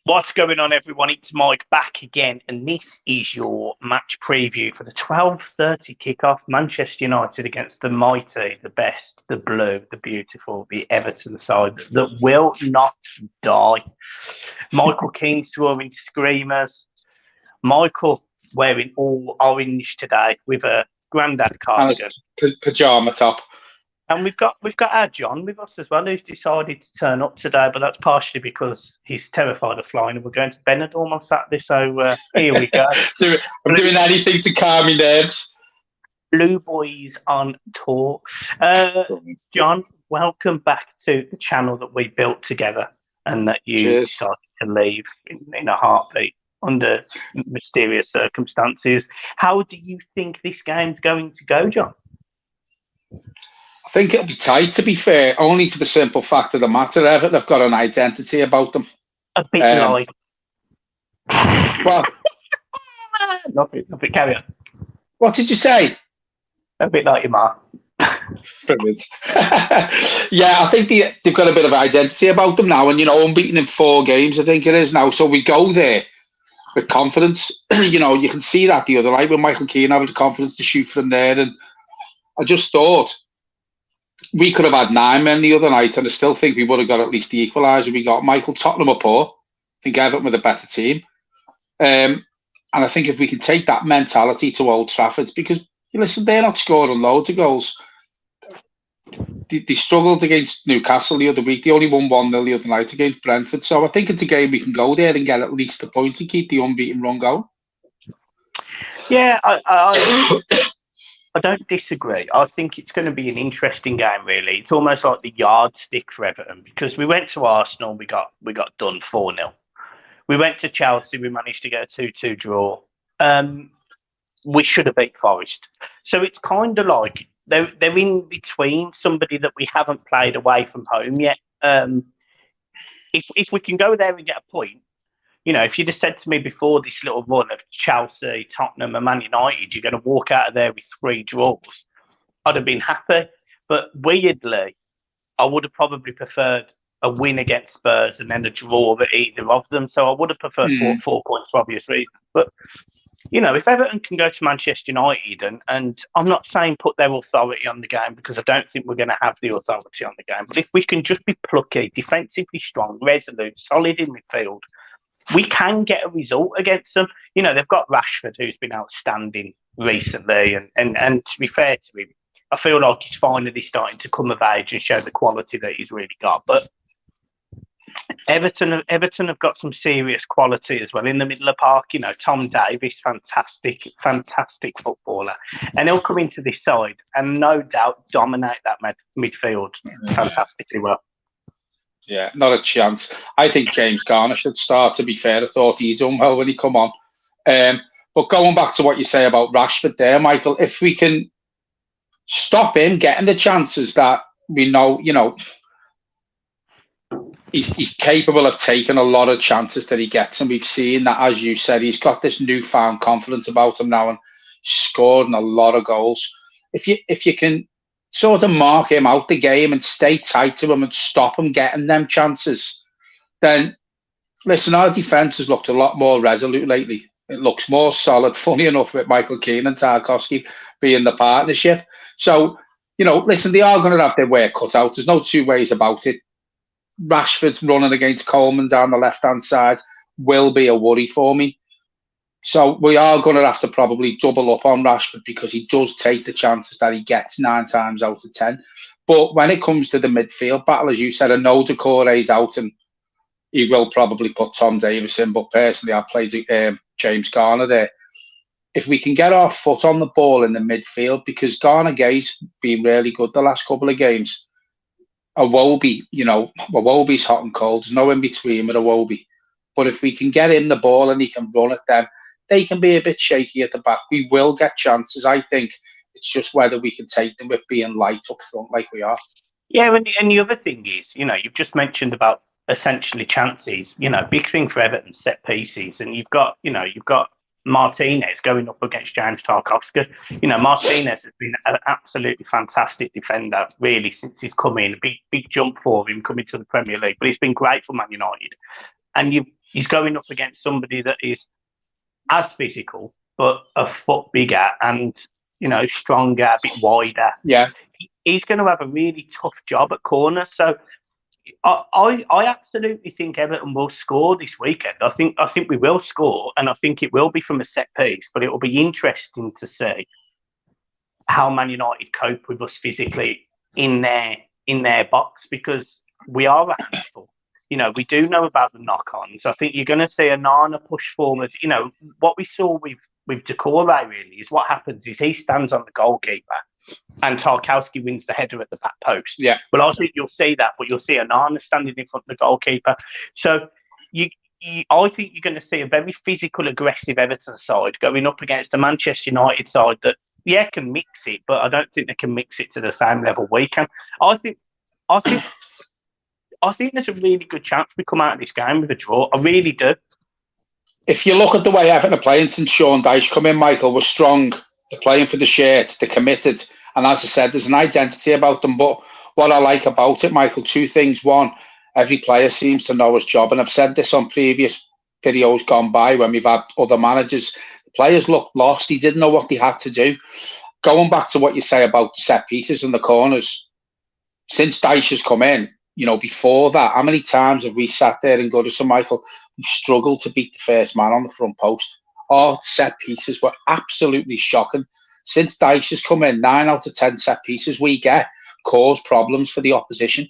What's going on, everyone? It's Mike back again, and this is your match preview for the 12:30 kickoff. Manchester United against the mighty, the best, the blue, the beautiful, the Everton side that will not die. Michael Keane scoring screamers. Michael wearing all orange today with a grandad And cardigan. a pajama top. And we've got our John with us as well, who's decided to turn up today, but that's partially because he's terrified of flying, and we're going to Benidorm on Saturday. So here we go. I'm doing anything to calm my nerves. Blue Boys on tour. John, welcome back to the channel that we built together, and that you decided to leave in a heartbeat under mysterious circumstances. How do you think this game's going to go, John? I think it'll be tight, to be fair, only for the simple fact of the matter. Everton have got an identity about them. A bit like. Well, nothing. Carry on. What did you say? A bit like your ma. Brilliant. Yeah, I think they've got a bit of identity about them now, and unbeaten in 4 games, I think it is now. So we go there with confidence. You can see that the other night with Michael Keane having the confidence to shoot from there, and I just thought we could have had 9 men the other night, and I still think we would have got at least the equaliser. We got Michael. Tottenham are poor. I think Everton with a better team. And I think if we can take that mentality to Old Trafford, because, listen, they're not scoring loads of goals. They struggled against Newcastle the other week. They only won 1-0 the other night against Brentford. So I think it's a game we can go there and get at least a point to keep the unbeaten run going. Yeah, I don't disagree. I think it's going to be an interesting game, really. It's almost like the yardstick for Everton, because we went to Arsenal, we got done 4-0. We went to Chelsea, we managed to get a 2-2 draw. We should have beat Forest. So it's kind of like they're in between somebody that we haven't played away from home yet. If we can go there and get a point, if you'd have said to me before this little run of Chelsea, Tottenham and Man United, you're going to walk out of there with 3 draws, I'd have been happy. But weirdly, I would have probably preferred a win against Spurs and then a draw at either of them. So I would have preferred 4 points for obvious reasons. But, if Everton can go to Manchester United, and I'm not saying put their authority on the game, because I don't think we're going to have the authority on the game. But if we can just be plucky, defensively strong, resolute, solid in midfield, we can get a result against them. They've got Rashford, who's been outstanding recently, and to be fair to him, I feel like he's finally starting to come of age and show the quality that he's really got. But Everton have got some serious quality as well in the middle of the park. Tom Davies, fantastic footballer, and he'll come into this side and no doubt dominate that midfield fantastically well. Yeah, not a chance. I think James Garner should start, to be fair. I thought he'd done well when he come on. But going back to what you say about Rashford there, Michael, if we can stop him getting the chances that we know, he's capable of taking a lot of chances that he gets. And we've seen that, as you said, he's got this newfound confidence about him now and scored a lot of goals. If you can sort of mark him out the game and stay tight to him and stop him getting them chances, then, listen, our defence has looked a lot more resolute lately. It looks more solid, funny enough, with Michael Keane and Tarkowski being the partnership. So, listen, they are going to have their work cut out. There's no 2 ways about it. Rashford's running against Coleman down the left-hand side will be a worry for me. So we are going to have to probably double up on Rashford, because he does take the chances that he gets 9 times out of 10. But when it comes to the midfield battle, as you said, I know Decore's out and he will probably put Tom Davies in, but personally I've played James Garner there. If we can get our foot on the ball in the midfield, because Garner Gay's been really good the last couple of games. Iwobi's hot and cold. There's no in between with Iwobi. But if we can get him the ball and he can run at them, they can be a bit shaky at the back. We will get chances, I think. It's just whether we can take them with being light up front like we are. Yeah, and the other thing is, you've just mentioned about essentially chances. Big thing for Everton, set pieces, and you've got Martinez going up against James Tarkowski. Martinez has been an absolutely fantastic defender, really, since he's come in. A big jump for him coming to the Premier League, but he's been great for Man United. And he's going up against somebody that is as physical, but a foot bigger and, stronger, a bit wider. Yeah. He's going to have a really tough job at corner. So I absolutely think Everton will score this weekend. I think we will score, and I think it will be from a set piece. But it will be interesting to see how Man United cope with us physically in their box, because we are a handful. We do know about the knock-ons. I think you're going to see a Nana push forward. What we saw with Decore really is what happens is he stands on the goalkeeper and Tarkowski wins the header at the back post. Yeah. Well, I think you'll see that, but you'll see a Nana standing in front of the goalkeeper. So I think you're going to see a very physical, aggressive Everton side going up against a Manchester United side that, can mix it, but I don't think they can mix it to the same level we can. I think there's a really good chance we come out of this game with a draw. I really do. If you look at the way Everton are playing since Sean Dyche come in, Michael, we're strong. They're playing for the shirt. They're committed. And as I said, there's an identity about them. But what I like about it, Michael, two things. One, every player seems to know his job. And I've said this on previous videos gone by when we've had other managers. The players looked lost. He didn't know what they had to do. Going back to what you say about the set pieces and the corners, since Dyche has come in, before that, how many times have we sat there in Goodison, Michael, we struggled to beat the first man on the front post? Our set pieces were absolutely shocking. Since Dyche has come in, 9 out of 10 set pieces we get cause problems for the opposition.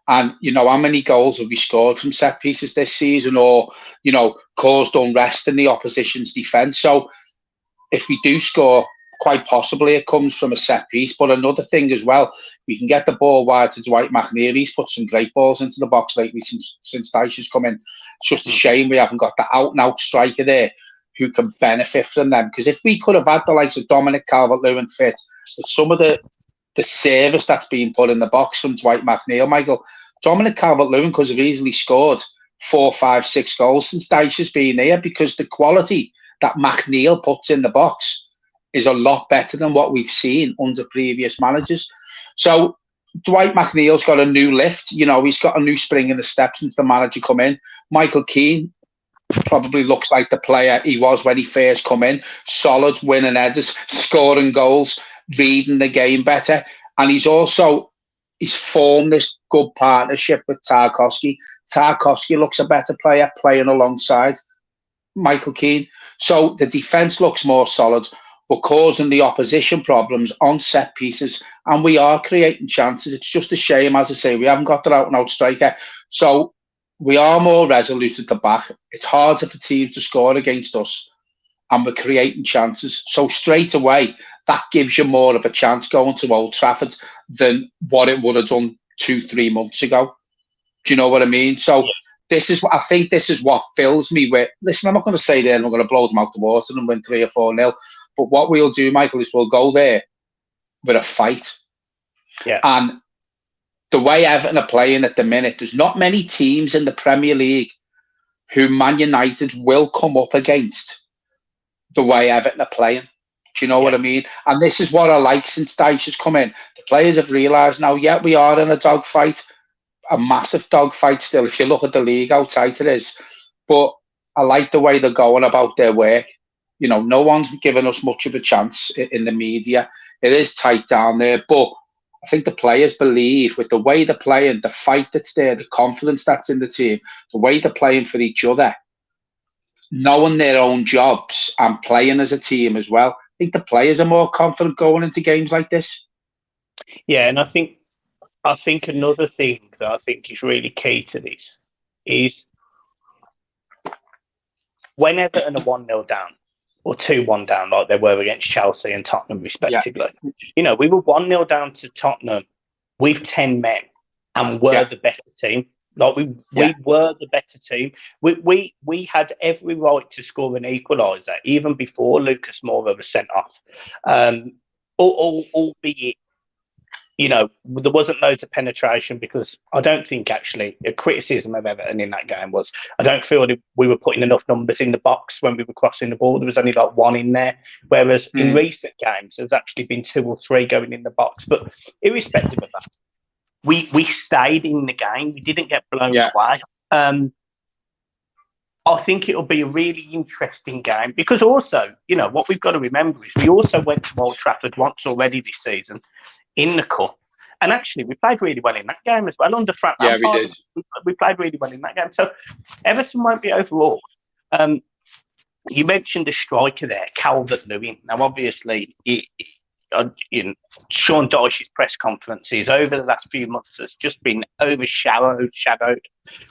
And, how many goals have we scored from set pieces this season, or, caused unrest in the opposition's defence? So if we do score, quite possibly it comes from a set piece. But another thing as well, we can get the ball wide to Dwight McNeil. He's put some great balls into the box lately since Dyche has come in. It's just a shame we haven't got the out-and-out striker there who can benefit from them. Because if we could have had the likes of Dominic Calvert-Lewin fit, with some of the service that's being put in the box from Dwight McNeil, Michael, Dominic Calvert-Lewin could have easily scored 4, 5, 6 goals since Dyche has been here, because the quality that McNeil puts in the box is a lot better than what we've seen under previous managers. So Dwight McNeil's got a new lift. He's got a new spring in the step since the manager come in. Michael Keane probably looks like the player he was when he first come in. Solid, winning headers, scoring goals, reading the game better. And he's formed this good partnership with Tarkowski. Tarkowski looks a better player playing alongside Michael Keane. So the defence looks more solid. We're causing the opposition problems on set pieces, and we are creating chances. It's just a shame, as I say, we haven't got that out-and-out striker. So we are more resolute at the back. It's harder for teams to score against us, and we're creating chances. So straight away, that gives you more of a chance going to Old Trafford than what it would have done 2-3 months ago. Do you know what I mean? So I think this is what fills me with, listen, I'm not going to say there and we're going to blow them out the water and win 3 or 4-0. But what we'll do, Michael, is we'll go there with a fight. Yeah. And the way Everton are playing at the minute, there's not many teams in the Premier League who Man United will come up against the way Everton are playing. Do you know what I mean? And this is what I like since Dyche has come in. The players have realised now, we are in a dogfight, a massive dogfight still, if you look at the league, how tight it is. But I like the way they're going about their work. No one's given us much of a chance in the media. It is tight down there, but I think the players believe with the way they're playing, the fight that's there, the confidence that's in the team, the way they're playing for each other, knowing their own jobs and playing as a team as well. I think the players are more confident going into games like this. Yeah, and I think another thing that I think is really key to this is when Everton are 1-0 down, or 2-1 down, like they were against Chelsea and Tottenham, respectively. Yeah. We were 1-0 down to Tottenham with 10 men and were the better team. Like we were the better team. We had every right to score an equaliser even before Lucas Moura was sent off. Albeit, there wasn't loads of penetration, because I don't think actually a criticism of Everton in that game was I don't feel that we were putting enough numbers in the box when we were crossing the ball. There was only like 1 in there, whereas in recent games there's actually been 2 or 3 going in the box. But irrespective of that, we stayed in the game. We didn't get blown away. I think it'll be a really interesting game because also, what we've got to remember is we also went to Old Trafford once already this season in the cup, and actually we played really well in that game as well under Frank Yeah, we Lampard. did. We played really well in that game, so Everton won't be overawed. You mentioned a striker there, Calvert-Lewin. Now, obviously, Sean Dyche's press conferences over the last few months has just been overshadowed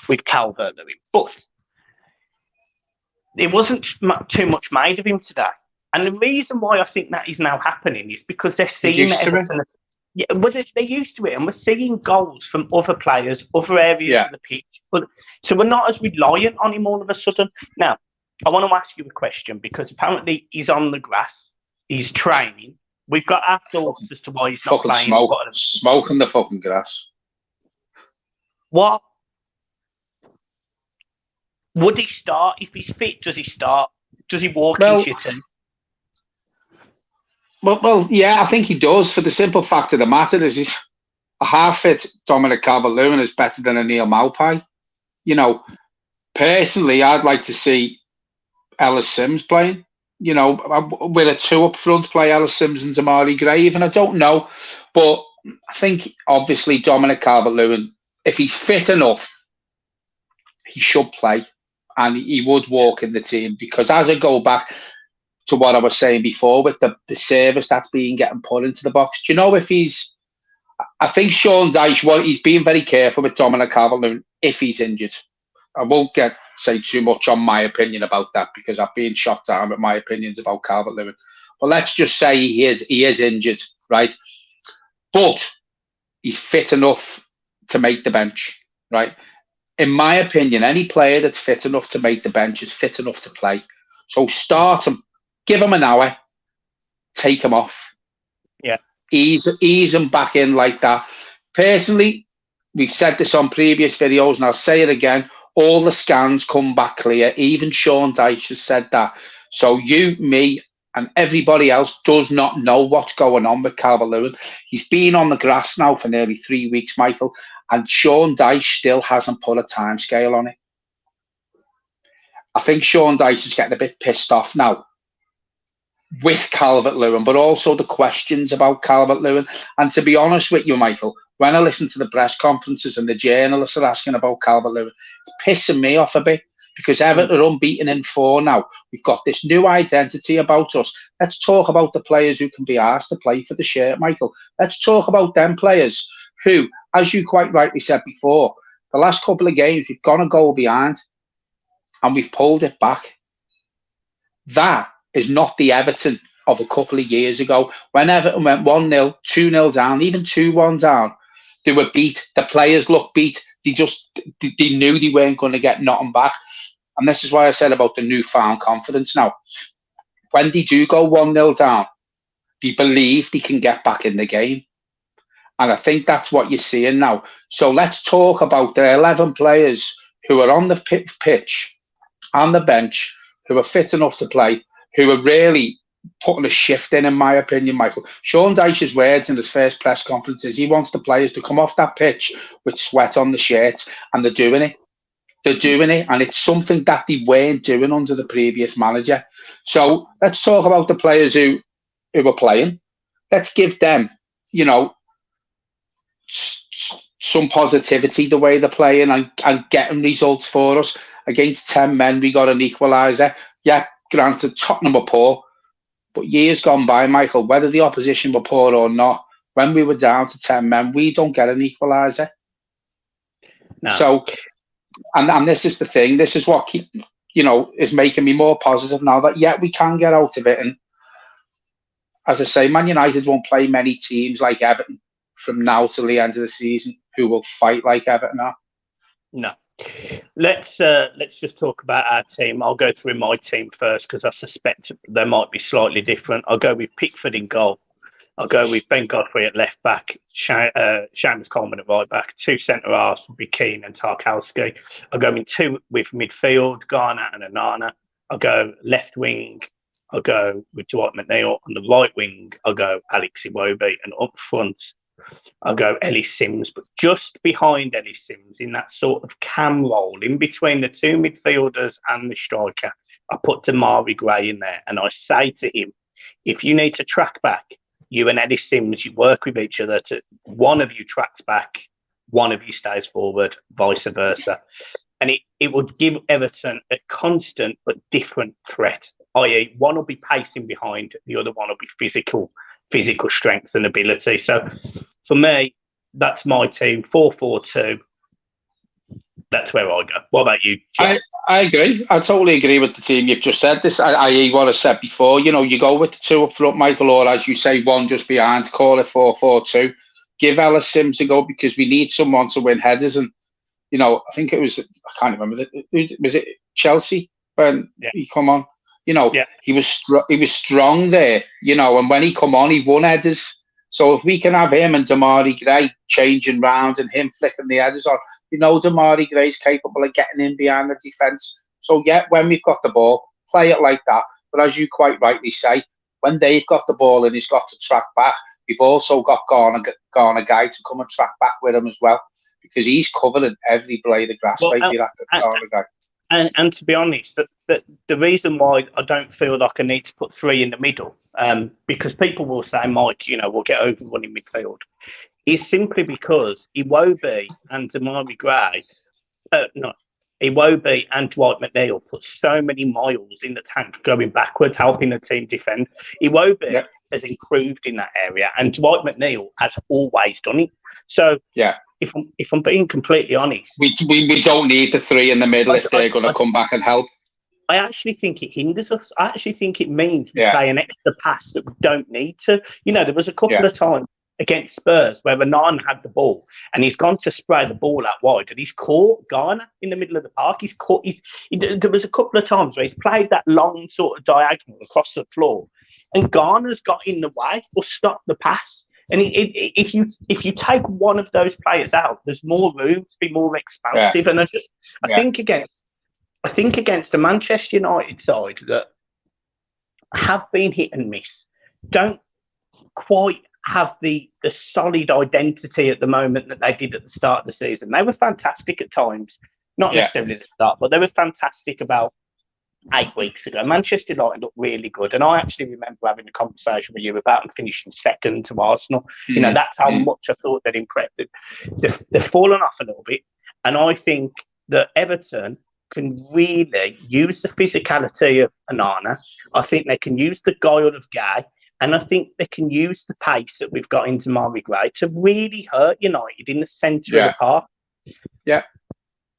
with Calvert-Lewin, but it wasn't too much made of him today. And the reason why I think that is now happening is because they're seeing Everton. Yeah, well, they're used to it, and we're seeing goals from other players, other areas of the pitch. So we're not as reliant on him all of a sudden. Now, I want to ask you a question because apparently he's on the grass, he's training. We've got our thoughts as to why he's not playing. Smoking the fucking grass. What? Would he start? If he's fit, does he start? Does he walk into your team? Well, yeah, I think he does. For the simple fact of the matter is, a half-fit Dominic Calvert-Lewin is better than a Neil Maupay. Personally, I'd like to see Ellis Sims playing. With a two up front, play Ellis Sims and Damari Gray. Even I don't know, but I think obviously Dominic Calvert-Lewin, if he's fit enough, he should play, and he would walk in the team because as I go back to what I was saying before with the service that's getting put into the box. Do you know if I think Sean Dyche, he's being very careful with Dominic Calvert-Lewin if he's injured. I won't say too much on my opinion about that because I've been shot down with my opinions about Calvert-Lewin. But let's just say he is injured, right? But he's fit enough to make the bench, right? In my opinion, any player that's fit enough to make the bench is fit enough to play. So start him. Give him an hour, take him off. Yeah. Ease him back in like that. Personally, we've said this on previous videos, and I'll say it again. All the scans come back clear. Even Sean Dyche has said that. So you, me, and everybody else does not know what's going on with Calvert-Lewin. He's been on the grass now for nearly 3 weeks, Michael, and Sean Dyche still hasn't put a timescale on it. I think Sean Dyche is getting a bit pissed off now with Calvert-Lewin, but also the questions about Calvert-Lewin. And to be honest with you, Michael, when I listen to the press conferences and the journalists are asking about Calvert-Lewin, it's pissing me off a bit because Everton are unbeaten in 4 now. We've got this new identity about us. Let's talk about the players who can be asked to play for the shirt, Michael. Let's talk about them players who, as you quite rightly said before, the last couple of games, we've gone a goal behind and we've pulled it back. That is not the Everton of a couple of years ago. When Everton went 1-0, 2-0 down, even 2-1 down, they were beat. The players looked beat. They knew they weren't going to get nothing back. And this is why I said about the newfound confidence now. When they do go 1-0 down, they believe they can get back in the game. And I think that's what you're seeing now. So let's talk about the 11 players who are on the pitch, on the bench, who are fit enough to play, who are really putting a shift in my opinion, Michael. Sean Dyche's words in his first press conference is he wants the players to come off that pitch with sweat on the shirt, and they're doing it. They're doing it, and it's something that they weren't doing under the previous manager. So let's talk about the players who are playing. Let's give them, some positivity the way they're playing and getting results for us. Against 10 men, we got an equaliser. Yeah, granted, Tottenham were poor, but years gone by, Michael, whether the opposition were poor or not, when we were down to 10 men, we don't get an equaliser. No. So, and this is the thing. This is what is making me more positive now that, yeah, we can get out of it. And as I say, Man United won't play many teams like Everton from now till the end of the season who will fight like Everton are. No. Let's just talk about our team. I'll go through my team first because I suspect they might be slightly different. I'll go with Pickford in goal. I'll go with Ben Godfrey at left back, Seamus Coleman at right back. 2 centre halves will be Keane and Tarkowski. I'll go in 2 with midfield, Garner and Onana. I'll go left wing. I'll go with Dwight McNeil. On the right wing, I'll go Alex Iwobi. And up front, I'll go Ellis Sims, but just behind Ellis Sims, in that sort of cam role, in between the two midfielders and the striker, I put Damari Gray in there, and I say to him, if you need to track back, you and Ellis Sims, you work with each other. To one of you tracks back, one of you stays forward, vice versa. And it would give Everton a constant but different threat, i.e. one will be pacing behind, the other one will be physical strength and ability. So for me, that's my team, 4-4-2. That's where I go. What about you, Jeff? I agree. I totally agree with the team you've just said. This, i.e. what I said before. You know, you go with the two up front, Michael, or as you say, one just behind, call it 4-4-2. Give Ellis Sims a go because we need someone to win headers. And, you know, I think it was, I can't remember, was it Chelsea when he come on? You know, he was strong there, you know, and when he come on, he won headers. So if we can have him and Damari Gray changing round and him flicking the headers on, you know, Damari Gray's capable of getting in behind the defence. So, yeah, when we've got the ball, play it like that. But as you quite rightly say, when they've got the ball and he's got to track back, we've also got Garner Guy to come and track back with him as well, because he's covering every blade of grass. Garner Guy. And to be honest, the reason why I don't feel like I need to put three in the middle, because people will say, Mike, you know, we'll get overrun in midfield, is simply because Iwobi and Damari Gray, Iwobi and Dwight McNeil put so many miles in the tank going backwards, helping the team defend. Iwobi has improved in that area, and Dwight McNeil has always done it. So, if I'm being completely honest, we don't need the three in the middle if they're going to come back and help. I actually think it hinders us. I actually think it means we play an extra pass that we don't need to. You know, there was a couple of times against Spurs where Renan had the ball and he's gone to spray the ball out wide and he's caught Garner in the middle of the park. There was a couple of times where he's played that long sort of diagonal across the floor and Garner's got in the way or stopped the pass. And if you take one of those players out, there's more room to be more expansive. And I think against the Manchester United side that have been hit and miss, don't quite have the solid identity at the moment that they did at the start of the season. They were fantastic at times, not necessarily at the start, but they were fantastic about 8 weeks ago. Manchester United looked really good, and I actually remember having a conversation with you about them finishing second to Arsenal. You know, that's how much I thought they'd impressed. They've fallen off a little bit, and I think that Everton can really use the physicality of Onana. I think they can use the guile of Gay, and I think they can use the pace that we've got into Damari Gray to really hurt United in the centre of the park. Yeah.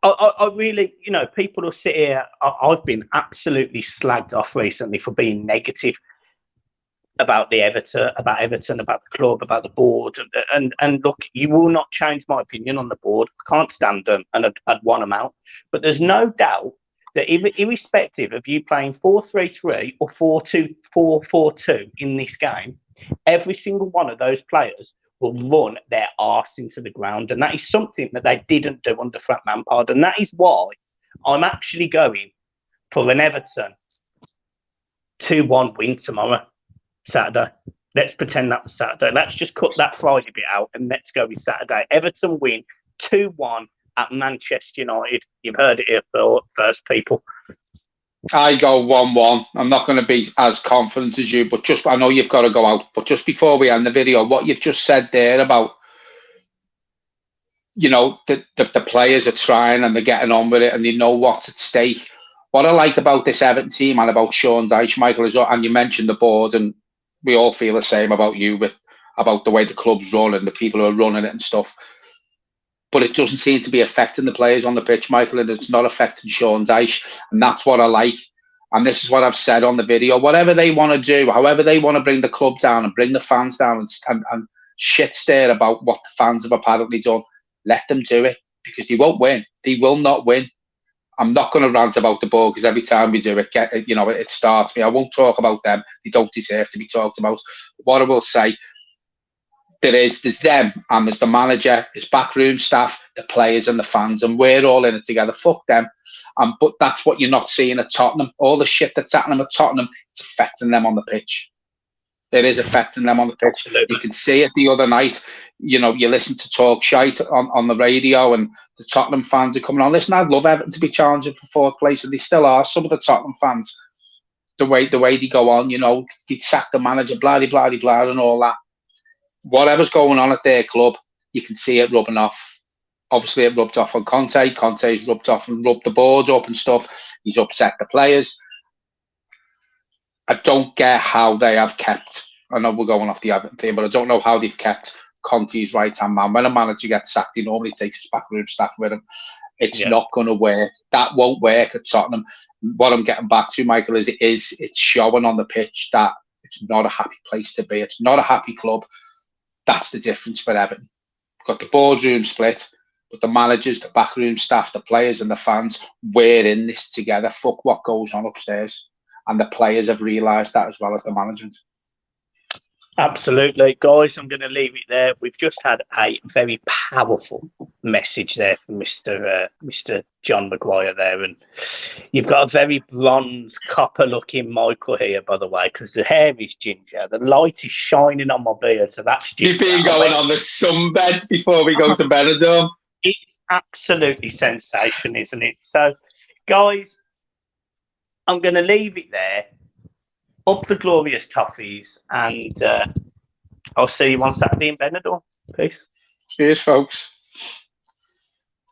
I really, you know, people will sit here. I've been absolutely slagged off recently for being negative about Everton, about the club, about the board. And look, you will not change my opinion on the board. I can't stand them and I'd want them out. But there's no doubt that irrespective of you playing 4-3-3 or 4-2-4-4-2 in this game, every single one of those players will run their arse into the ground. And that is something that they didn't do under Frank Lampard. And that is why I'm actually going for an Everton 2-1 win tomorrow, Saturday. Let's pretend that was Saturday. Let's just cut that Friday bit out and let's go with Saturday. Everton win 2-1 at Manchester United. You've heard it here first, people. I go 1-1. I'm not going to be as confident as you, but just I know you've got to go out. But just before we end the video, what you've just said there about, you know, the players are trying and they're getting on with it and they know what's at stake. What I like about this Everton team and about Sean Dyche, Michael, is, and you mentioned the board, and we all feel the same about you, about the way the club's run and the people who are running it and stuff. But it doesn't seem to be affecting the players on the pitch, Michael, and it's not affecting Sean Dyche. And that's what I like. And this is what I've said on the video. Whatever they want to do, however they want to bring the club down and bring the fans down and shit stare about what the fans have apparently done, let them do it, because they won't win. They will not win. I'm not going to rant about the ball because every time we do it, it starts me. I won't talk about them. They don't deserve to be talked about. What I will say, there's them and there's the manager, his backroom staff, the players and the fans, and we're all in it together. Fuck them. But that's what you're not seeing at Tottenham. All the shit that's happening at Tottenham, it's affecting them on the pitch. It is affecting them on the pitch. Absolutely. You can see it the other night. You know, you listen to talk shite on the radio, and the Tottenham fans are coming on. Listen, I'd love Everton to be challenging for fourth place, and they still are. Some of the Tottenham fans, the way they go on, you know, he sacked the manager, blah blah blah blah, and all that. Whatever's going on at their club, you can see it rubbing off. Obviously, it rubbed off on Conte. Conte's rubbed off and rubbed the boards up and stuff. He's upset the players. I don't get how they have kept. I know we're going off the Everton thing, but I don't know how they've kept Conte's right-hand man. When a manager gets sacked, he normally takes his backroom staff with him. It's not going to work. That won't work at Tottenham. What I'm getting back to, Michael, is it's showing on the pitch that it's not a happy place to be. It's not a happy club. That's the difference for Everton. Got the boardroom split, but the managers, the backroom staff, the players and the fans, we're in this together. Fuck what goes on upstairs. And the players have realised that as well as the management. Absolutely. Guys, I'm going to leave it there. We've just had a very powerful message there from Mr. John Maguire there. And you've got a very bronze, copper-looking Michael here, by the way, because the hair is ginger. The light is shining on my beard, so that's ginger. You've been going on the sunbeds before we go to Benidorm. It's absolutely sensation, isn't it? So, guys, I'm going to leave it there. Up the glorious toffees, and I'll see you on Saturday in Benidorm. Peace. Cheers, folks.